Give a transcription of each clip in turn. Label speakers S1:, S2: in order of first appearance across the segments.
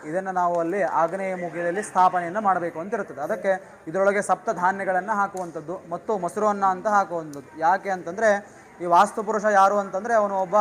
S1: ಇದನ್ನು ನಾವು ಅಲ್ಲಿ ಆಗ್ನೇಯ ಮುಖದಲ್ಲಿ ಸ್ಥಾಪನೆಯನ್ನು ಮಾಡಬೇಕು ಅಂತ ಇರ್ತದೆ. ಅದಕ್ಕೆ ಇದರೊಳಗೆ ಸಪ್ತ ಧಾನ್ಯಗಳನ್ನು ಹಾಕುವಂಥದ್ದು ಮತ್ತು ಮೊಸರು ಅನ್ನ ಅಂತ ಹಾಕುವಂಥದ್ದು. ಯಾಕೆ ಅಂತಂದರೆ ಈ ವಾಸ್ತುಪುರುಷ ಯಾರು ಅಂತಂದರೆ ಅವನು ಒಬ್ಬ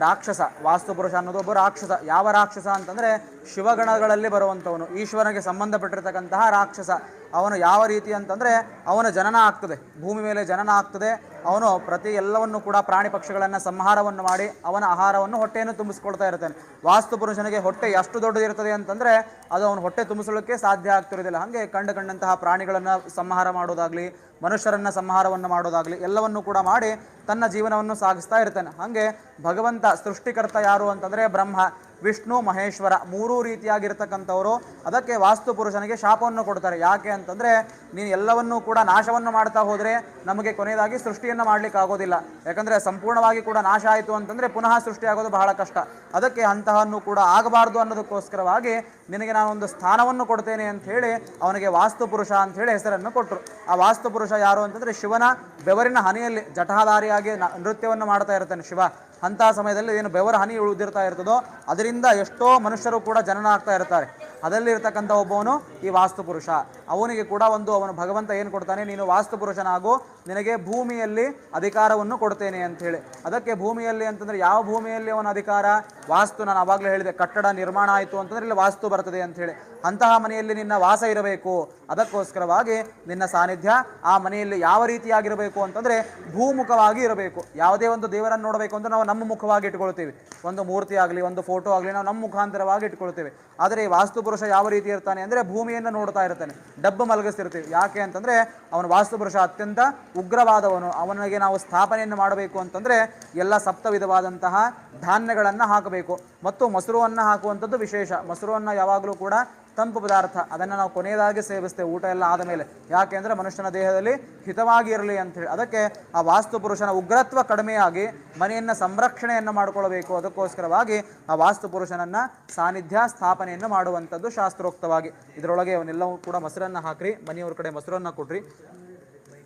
S1: ರಾಕ್ಷಸ. ವಾಸ್ತುಪುರುಷ ಅನ್ನೋದು ಒಬ್ಬ ರಾಕ್ಷಸ. ಯಾವ ರಾಕ್ಷಸ ಅಂತಂದರೆ ಶಿವಗಣಗಳಲ್ಲಿ ಬರುವಂಥವನು, ಈಶ್ವರನಿಗೆ ಸಂಬಂಧಪಟ್ಟಿರ್ತಕ್ಕಂತಹ ರಾಕ್ಷಸ. ಅವನು ಯಾವ ರೀತಿ ಅಂತಂದರೆ ಅವನ ಜನನ ಆಗ್ತದೆ, ಭೂಮಿ ಮೇಲೆ ಜನನ ಆಗ್ತದೆ. ಅವನು ಪ್ರತಿ ಎಲ್ಲವನ್ನು ಕೂಡ ಪ್ರಾಣಿ ಪಕ್ಷಿಗಳನ್ನು ಸಂಹಾರವನ್ನು ಮಾಡಿ ಅವನ ಆಹಾರವನ್ನು ಹೊಟ್ಟೆಯನ್ನು ತುಂಬಿಸ್ಕೊಳ್ತಾ ಇರ್ತಾನೆ. ವಾಸ್ತುಪುರುಷನಿಗೆ ಹೊಟ್ಟೆ ಎಷ್ಟು ದೊಡ್ಡದಿರ್ತದೆ ಅಂತಂದರೆ ಅದು ಅವನು ಹೊಟ್ಟೆ ತುಂಬಿಸಲಿಕ್ಕೆ ಸಾಧ್ಯ ಆಗ್ತಿರೋದಿಲ್ಲ. ಹಾಗೆ ಕಂಡಂತಹ ಪ್ರಾಣಿಗಳನ್ನು ಸಂಹಾರ ಮಾಡೋದಾಗಲಿ, ಮನುಷ್ಯರನ್ನು ಸಂಹಾರವನ್ನು ಮಾಡೋದಾಗಲಿ ಎಲ್ಲವನ್ನು ಕೂಡ ಮಾಡಿ ತನ್ನ ಜೀವನವನ್ನು ಸಾಗಿಸ್ತಾ ಇರ್ತಾನೆ. ಹಾಗೆ ಭಗವಂತ ಸೃಷ್ಟಿಕರ್ತ ಯಾರು ಅಂತಂದರೆ ಬ್ರಹ್ಮ, ವಿಷ್ಣು, ಮಹೇಶ್ವರ ಮೂರೂ ರೀತಿಯಾಗಿರ್ತಕ್ಕಂಥವರು. ಅದಕ್ಕೆ ವಾಸ್ತುಪುರುಷನಿಗೆ ಶಾಪವನ್ನು ಕೊಡ್ತಾರೆ. ಯಾಕೆ ಅಂತಂದರೆ ನೀನು ಎಲ್ಲವನ್ನೂ ಕೂಡ ನಾಶವನ್ನು ಮಾಡ್ತಾ ಹೋದರೆ ನಮಗೆ ಕೊನೆಯದಾಗಿ ಸೃಷ್ಟಿಯನ್ನು ಮಾಡಲಿಕ್ಕೆ ಆಗೋದಿಲ್ಲ. ಯಾಕಂದರೆ ಸಂಪೂರ್ಣವಾಗಿ ಕೂಡ ನಾಶ ಆಯಿತು ಅಂತಂದರೆ ಪುನಃ ಸೃಷ್ಟಿಯಾಗೋದು ಬಹಳ ಕಷ್ಟ. ಅದಕ್ಕೆ ಅಂತಹನ್ನು ಕೂಡ ಆಗಬಾರ್ದು ಅನ್ನೋದಕ್ಕೋಸ್ಕರವಾಗಿ ನಿನಗೆ ನಾನೊಂದು ಸ್ಥಾನವನ್ನು ಕೊಡ್ತೇನೆ ಅಂತ ಹೇಳಿ ಅವನಿಗೆ ವಾಸ್ತುಪುರುಷ ಅಂತ ಹೇಳಿ ಹೆಸರನ್ನು ಕೊಟ್ಟರು. ಆ ವಾಸ್ತುಪುರುಷ ಯಾರು ಅಂತಂದರೆ ಶಿವನ ಬೆವರಿನ ಹನಿಯಲ್ಲಿ ಜಟಾಧಾರಿಯಾಗಿ ನೃತ್ಯವನ್ನು ಮಾಡ್ತಾ ಇರ್ತಾನೆ ಶಿವ. ಅಂತಹ ಸಮಯದಲ್ಲಿ ಏನು ಬೆವರ ಹನಿ ಉಳಿದಿರ್ತಾ ಇರ್ತದೋ ಅದರಿಂದ ಎಷ್ಟೋ ಮನುಷ್ಯರು ಕೂಡ ಜನನ ಆಗ್ತಾ ಇರ್ತಾರೆ. ಅದರಲ್ಲಿರ್ತಕ್ಕಂಥ ಒಬ್ಬವನು ಈ ವಾಸ್ತುಪುರುಷ. ಅವನಿಗೆ ಕೂಡ ಅವನು ಭಗವಂತ ಏನು ಕೊಡ್ತಾನೆ, ನೀನು ವಾಸ್ತುಪುರುಷನಾಗು, ನಿನಗೆ ಭೂಮಿಯಲ್ಲಿ ಅಧಿಕಾರವನ್ನು ಕೊಡ್ತೇನೆ ಅಂತ ಹೇಳಿ. ಅದಕ್ಕೆ ಭೂಮಿಯಲ್ಲಿ ಅಂತಂದರೆ ಯಾವ ಭೂಮಿಯಲ್ಲಿ ಅವನ ಅಧಿಕಾರ? ವಾಸ್ತು. ನಾನು ಆವಾಗಲೇ ಹೇಳಿದೆ, ಕಟ್ಟಡ ನಿರ್ಮಾಣ ಆಯಿತು ಅಂತಂದರೆ ಇಲ್ಲಿ ವಾಸ್ತು ಬರ್ತದೆ ಅಂತ ಹೇಳಿ. ಅಂತಹ ಮನೆಯಲ್ಲಿ ನಿನ್ನ ವಾಸ ಇರಬೇಕು. ಅದಕ್ಕೋಸ್ಕರವಾಗಿ ನಿನ್ನ ಸಾನ್ನಿಧ್ಯ ಆ ಮನೆಯಲ್ಲಿ ಯಾವ ರೀತಿಯಾಗಿರಬೇಕು ಅಂತಂದರೆ ಭೂಮುಖವಾಗಿ ಇರಬೇಕು. ಯಾವುದೇ ಒಂದು ದೇವರನ್ನು ನೋಡಬೇಕು ಅಂತ ನಾವು ನಮ್ಮ ಮುಖವಾಗಿ ಇಟ್ಕೊಳ್ತೀವಿ. ಒಂದು ಮೂರ್ತಿ ಆಗಲಿ, ಒಂದು ಫೋಟೋ ಆಗಲಿ, ನಾವು ನಮ್ಮ ಮುಖಾಂತರವಾಗಿ ಇಟ್ಕೊಳ್ತೇವೆ. ಆದರೆ ಈ ವಾಸ್ತುಪುರುಷ ಯಾವ ರೀತಿ ಇರ್ತಾನೆ ಅಂದರೆ ಭೂಮಿಯನ್ನು ನೋಡ್ತಾ ಇರ್ತಾನೆ, ಡಬ್ಬು ಮಲಗಿಸ್ತಿರ್ತೀವಿ. ಯಾಕೆ ಅಂತಂದರೆ ಅವನ ವಾಸ್ತುಪುರುಷ ಅತ್ಯಂತ ಉಗ್ರವಾದವನು. ಅವನಿಗೆ ನಾವು ಸ್ಥಾಪನೆಯನ್ನು ಮಾಡಬೇಕು ಅಂತಂದರೆ ಎಲ್ಲ ಸಪ್ತ ವಿಧವಾದಂತಹ ಧಾನ್ಯಗಳನ್ನು ಹಾಕಬೇಕು. ಮತ್ತು ಮೊಸರುವನ್ನು ಹಾಕುವಂಥದ್ದು ವಿಶೇಷ. ಮೊಸರುವನ್ನು ಯಾವಾಗಲೂ ಕೂಡ ತಂಪು ಪದಾರ್ಥ, ಅದನ್ನು ನಾವು ಕೊನೆಯದಾಗಿ ಸೇವಿಸ್ತೇವೆ ಊಟ ಎಲ್ಲ ಆದ ಮೇಲೆ. ಯಾಕೆ ಅಂದರೆ ಮನುಷ್ಯನ ದೇಹದಲ್ಲಿ ಹಿತವಾಗಿ ಇರಲಿ ಅಂಥೇಳಿ. ಅದಕ್ಕೆ ಆ ವಾಸ್ತುಪುರುಷನ ಉಗ್ರತ್ವ ಕಡಿಮೆಯಾಗಿ ಮನೆಯನ್ನು ಸಂರಕ್ಷಣೆಯನ್ನು ಮಾಡಿಕೊಳ್ಳಬೇಕು. ಅದಕ್ಕೋಸ್ಕರವಾಗಿ ಆ ವಾಸ್ತುಪುರುಷನನ್ನು ಸಾನ್ನಿಧ್ಯ ಸ್ಥಾಪನೆಯನ್ನು ಮಾಡುವಂಥದ್ದು ಶಾಸ್ತ್ರೋಕ್ತವಾಗಿ. ಇದರೊಳಗೆ ಅವನ್ನೆಲ್ಲವೂ ಕೂಡ ಮೊಸರನ್ನು ಹಾಕ್ರಿ, ಮನೆಯವ್ರ ಕಡೆ ಮೊಸರನ್ನು ಕೊಡ್ರಿ,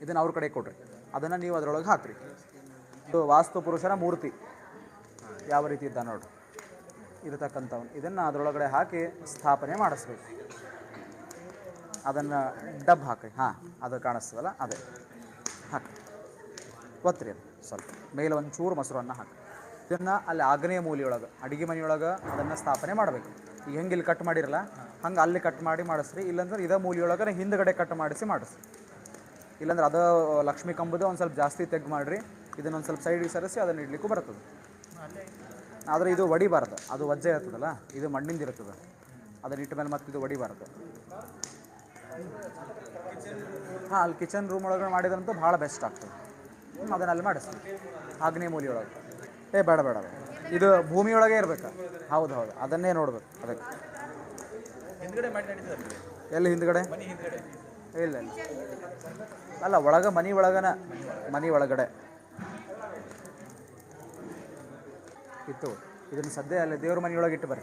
S1: ಇದನ್ನು ಅವ್ರ ಕಡೆ ಕೊಡ್ರಿ, ಅದನ್ನು ನೀವು ಅದರೊಳಗೆ ಹಾಕ್ರಿ. ಇದು ವಾಸ್ತುಪುರುಷನ ಮೂರ್ತಿ ಯಾವ ರೀತಿ ಇದ್ದ ನೋಡ್ರಿ ಇರತಕ್ಕಂಥವನು. ಇದನ್ನು ಅದರೊಳಗಡೆ ಹಾಕಿ ಸ್ಥಾಪನೆ ಮಾಡಿಸ್ಬೇಕು. ಅದನ್ನು ಡಬ್ ಹಾಕಿ, ಹಾಂ ಅದು ಕಾಣಿಸ್ತದಲ್ಲ ಅದೇ ಹಾಕಿ ಒತ್ತಿರಿ. ಅದು ಸ್ವಲ್ಪ ಮೇಲೆ ಒಂದು ಚೂರು ಮೊಸರನ್ನು ಹಾಕಿ ಇದನ್ನು ಅಲ್ಲಿ ಆಗ್ನೇಯ ಮೂಲೆಯೊಳಗೆ ಅಡುಗೆ ಮನೆಯೊಳಗೆ ಅದನ್ನು ಸ್ಥಾಪನೆ ಮಾಡಬೇಕು. ಈಗ ಹೆಂಗೆ ಇಲ್ಲಿ ಕಟ್ ಮಾಡಿರಲ್ಲ ಹಂಗೆ ಅಲ್ಲಿ ಕಟ್ ಮಾಡಿ ಮಾಡಿಸ್ರಿ. ಇಲ್ಲಾಂದ್ರೆ ಇದೇ ಮೂಲೆಯೊಳಗೆ ಹಿಂದ್ಗಡೆ ಕಟ್ ಮಾಡಿಸಿ ಮಾಡಿಸ್ರಿ. ಇಲ್ಲಾಂದ್ರೆ ಅದು ಲಕ್ಷ್ಮೀ ಕಂಬದು ಒಂದು ಸ್ವಲ್ಪ ಜಾಸ್ತಿ ತೆಗ್ದು ಮಾಡಿರಿ. ಇದನ್ನೊಂದು ಸ್ವಲ್ಪ ಸೈಡಿಗೆ ಸರಿಸಿ ಅದನ್ನು ಇಡ್ಲಿಕ್ಕೂ ಬರ್ತದೆ. ಆದರೆ ಇದು ಒಡಿಬಾರ್ದು, ಅದು ವಜ್ಜೆ ಇರ್ತದಲ್ಲ, ಇದು ಮಣ್ಣಿಂದ ಇರ್ತದೆ. ಅದನ್ನ ಇಟ್ಟ ಮೇಲೆ ಮತ್ತೆ ಇದು ಒಡಿಬಾರ್ದು. ಹಾಂ, ಅಲ್ಲಿ ಕಿಚನ್ ರೂಮ್ ಒಳಗಡೆ ಮಾಡಿದ್ರಂತೂ ಭಾಳ ಬೆಸ್ಟ್ ಆಗ್ತದೆ. ಅದನ್ನು ಅಲ್ಲಿ ಮಾಡಿಸ್ತೀವಿ ಆಗ್ನೇಯ ಮೂಲೆಯೊಳಗೆ. ಬೇಡ ಬೇಡ, ಇದು ಭೂಮಿಯೊಳಗೆ ಇರಬೇಕು. ಹೌದು ಹೌದು, ಅದನ್ನೇ ನೋಡ್ಬೇಕು. ಅದಕ್ಕೆ ಎಲ್ಲಿ ಹಿಂದ್ಗಡೆ? ಇಲ್ಲ ಇಲ್ಲ ಅಲ್ಲ, ಒಳಗೆ ಮನೆ ಒಳಗನ, ಮನೆ ಒಳಗಡೆ ಇತ್ತು. ಇದನ್ನು ಸದ್ಯ ಅಲ್ಲಿ ದೇವ್ರ ಮನೆಯೊಳಗೆ ಇಟ್ಟು ಬರ್ರಿ.